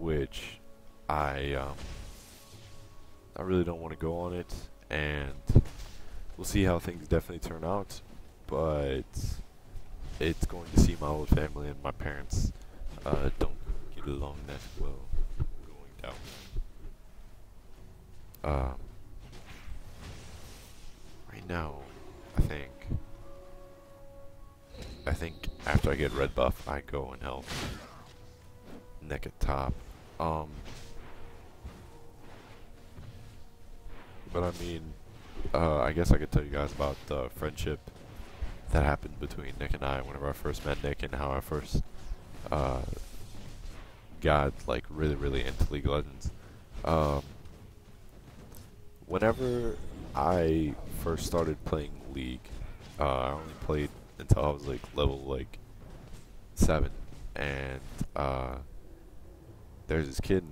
which I I really don't want to go on it, and we'll see how things definitely turn out. But it's going to see my old family and my parents don't get along that well going down. Um, right now, I think I think after I get red buff, I go and help Nick at top. Um, but I mean, I guess I could tell you guys about the friendship that happened between Nick and I whenever I first met Nick, and how I first uh, got like really into League of Legends. Um, whenever I first started playing League, I only played until I was like level like 7, and there's this kid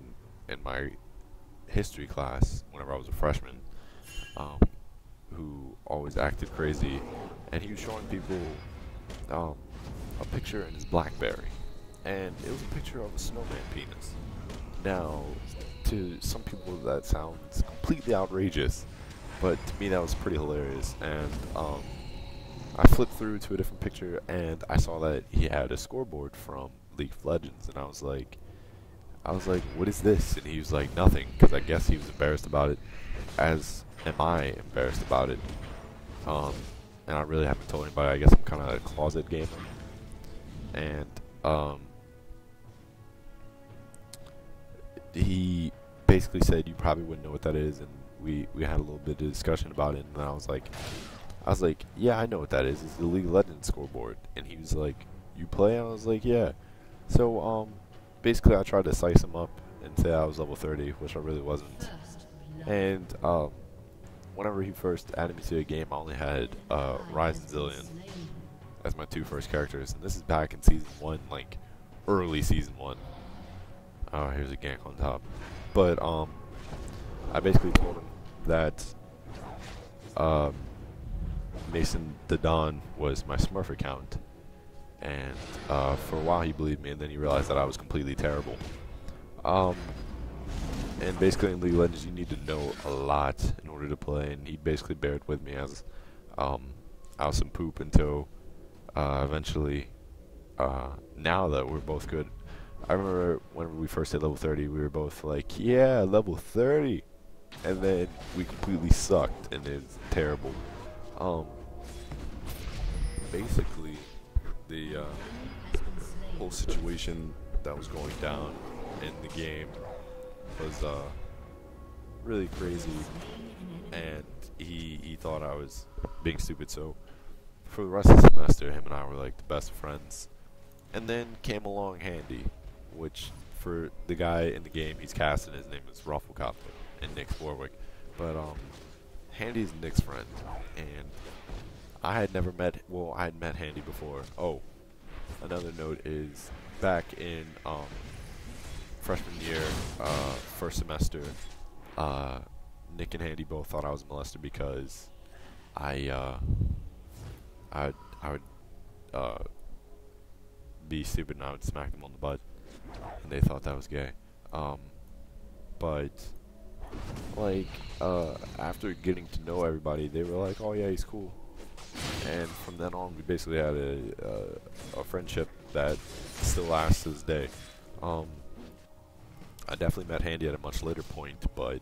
in my history class whenever I was a freshman, um, who always acted crazy, and he was showing people a picture in his BlackBerry, and it was a picture of a snowman penis. Now, to some people that sounds completely outrageous, but to me that was pretty hilarious. And I flipped through to a different picture, and I saw that he had a scoreboard from League of Legends, and I was like, what is this? And he was like, nothing, because I guess he was embarrassed about it, as am I embarrassed about it. And I really haven't told anybody. I guess I'm kind of a closet gamer. And he basically said you probably wouldn't know what that is, and we had a little bit of discussion about it, and I was like, yeah, I know what that is. It's the League of Legends scoreboard. And he was like, you play? And I was like, yeah. So basically I tried to size him up and say I was level 30, which I really wasn't. And whenever he first added me to the game, I only had Rise and Zillion as my 2 first characters, and this is back in season 1, like early season 1. Oh, here's a gank on top. But I basically told him that Mason the Don was my Smurf account, and for a while he believed me, and then he realized that I was completely terrible. And basically in League of Legends you need to know a lot in order to play, and he basically bared with me as I was some poop until eventually, now that we're both good. I remember whenever we first hit level 30, we were both like, yeah, level 30, and then we completely sucked, and it's terrible. Basically, the whole situation that was going down in the game was really crazy, and he thought I was being stupid. So for the rest of the semester, him and I were like the best friends. And then came along Handy, which for the guy in the game, he's casting. His name is Rufflecopter, and Nick's Warwick. But Handy's Nick's friend, and I had never met. Well, I had met Handy before. Oh, another note is back in freshman year, first semester, Nick and Handy both thought I was a molester because I would be stupid and I would smack them on the butt, and they thought that was gay. But like after getting to know everybody, they were like, "Oh yeah, he's cool." And from then on, we basically had a friendship that still lasts to this day. I definitely met Handy at a much later point, but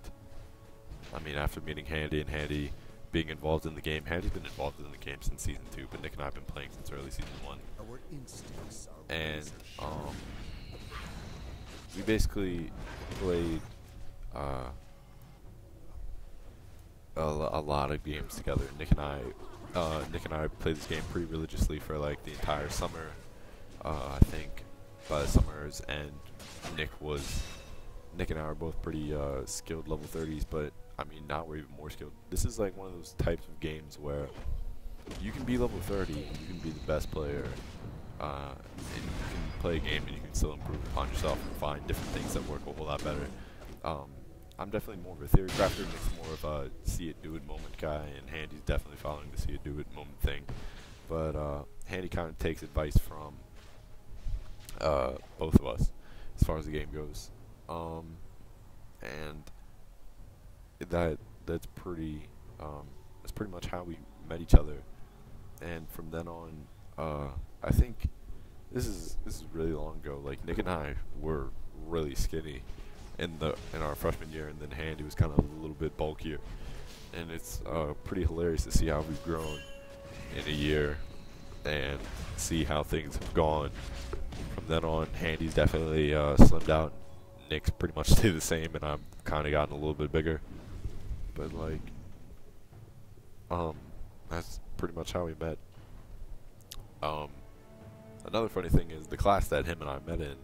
I mean, after meeting Handy and Handy being involved in the game, Handy's been involved in the game since season 2, but Nick and I have been playing since early season 1. And we basically played a lot of games together. Nick and I played this game pretty religiously for like the entire summer. I think by the summer's end, Nick and I are both pretty skilled level 30s, but I mean, now we're even more skilled. This is like one of those types of games where you can be level 30 and you can be the best player, and you can play a game and you can still improve upon yourself and find different things that work a whole lot better. I'm definitely more of a theory crafter, Nick's more of a see it do it moment guy, and Handy's definitely following the see it do it moment thing. But Handy kind of takes advice from both of us as far as the game goes. And that's pretty that's pretty much how we met each other. And from then on, I think this is really long ago. Like Nick and I were really skinny in our freshman year, and then Handy was kind of a little bit bulkier. And it's pretty hilarious to see how we've grown in a year and see how things have gone. From then on, Handy's definitely slimmed out. Nick's pretty much stayed the same, and I've kind of gotten a little bit bigger. But like, that's pretty much how we met. Another funny thing is the class that him and I met in.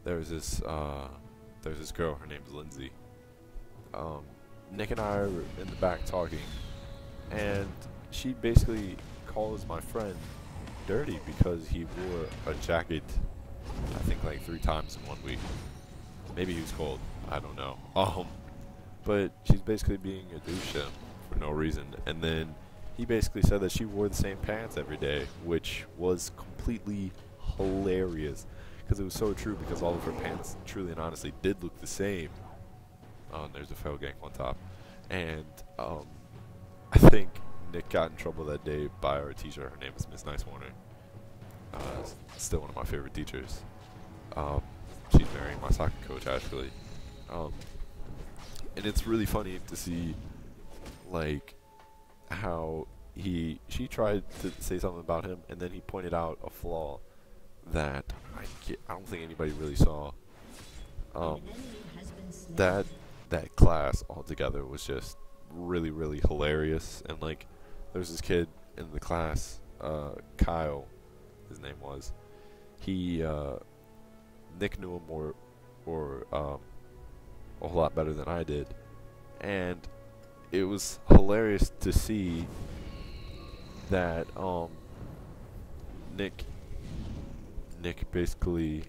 There's this girl. Her name's Lindsay. Nick and I are in the back talking, and she basically calls my friend dirty because he wore a jacket, I think like 3 times in 1 week. Maybe he was cold. I don't know. But she's basically being a douche to him for no reason. And then he basically said that she wore the same pants every day, which was completely hilarious because it was so true, because all of her pants truly and honestly did look the same. There's a fail gang on top. And I think Nick got in trouble that day by our teacher. Her name is Miss Nice Warner. Still one of my favorite teachers. She's marrying my soccer coach, actually. And it's really funny to see, like, how she tried to say something about him, and then he pointed out a flaw that I don't think anybody really saw. That class altogether was just really, really hilarious. And like, there's this kid in the class, Kyle, his name was. Nick knew him a whole lot better than I did, and it was hilarious to see that Nick basically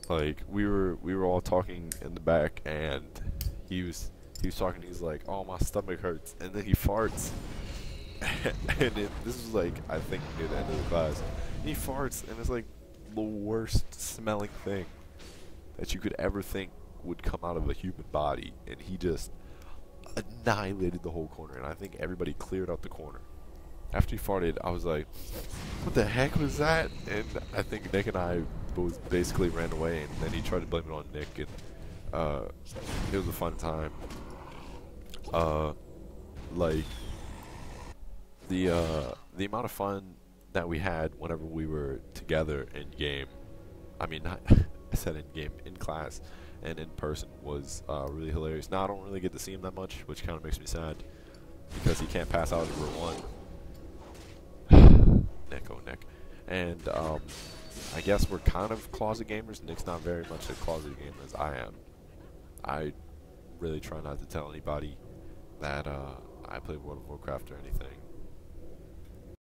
like we were all talking in the back, and he was talking. He's like, "Oh, my stomach hurts," and then he farts. And this was like, I think near the end of the class, he farts, and it's like the worst smelling thing that you could ever think would come out of a human body, and he just annihilated the whole corner. And I think everybody cleared out the corner. After he farted, I was like, what the heck was that? And I think Nick and I both basically ran away, and then he tried to blame it on Nick, and it was a fun time. Like, the amount of fun that we had whenever we were together in game, I mean, not I said in game, in class and in person, was really hilarious. Now I don't really get to see him that much, which kind of makes me sad, because he can't pass Algebra 1. Nick. And I guess we're kind of closet gamers. Nick's not very much a closet gamer as I am. I really try not to tell anybody that I play World of Warcraft or anything.